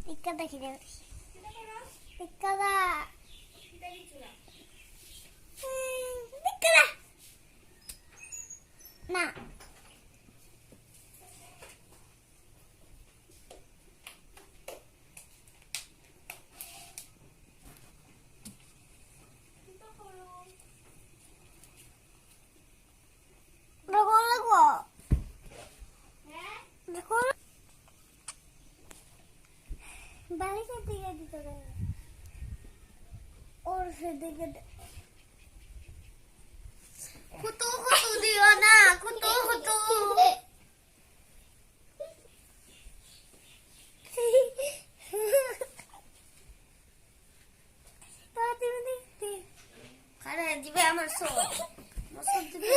টিক্কা দেখি দে টিক্কা দা টিক্কা দা না দেখো দেখো দেখো বালিশের দিকে দিতে হবে ওর সেদিকে কুতু কুতু দিও না কুতু কুতু আরে দিবে আমার সব দিবে